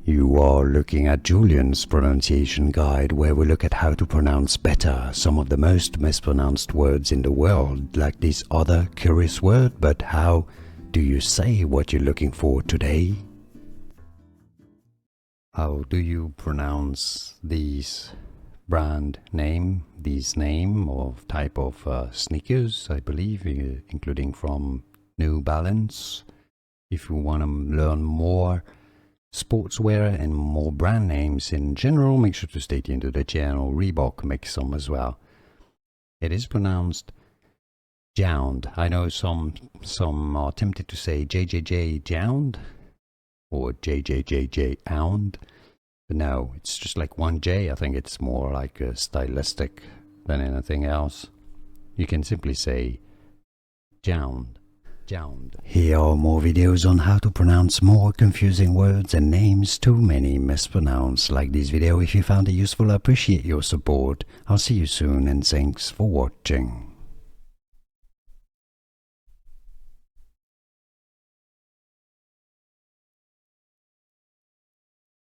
You are looking at Julian's pronunciation guide, where we look at how to pronounce better some of the most mispronounced words in the world, like this other curious word. But how do you say what you're looking for today? How do you pronounce these brand name, these name of type of sneakers, I believe, including from New Balance? If you want to learn more sportswear and more brand names in general, make sure to stay tuned to the channel. Reebok makes some as well. It is pronounced JJJJound. I know some are tempted to say JJJJound or JJJJound, but no, it's just like one J. I think it's more like a stylistic than anything else. You can simply say Jound. Here are more videos on how to pronounce more confusing words and names too many mispronounced. Like this video if you found it useful. I appreciate your support. I'll see you soon and thanks for watching.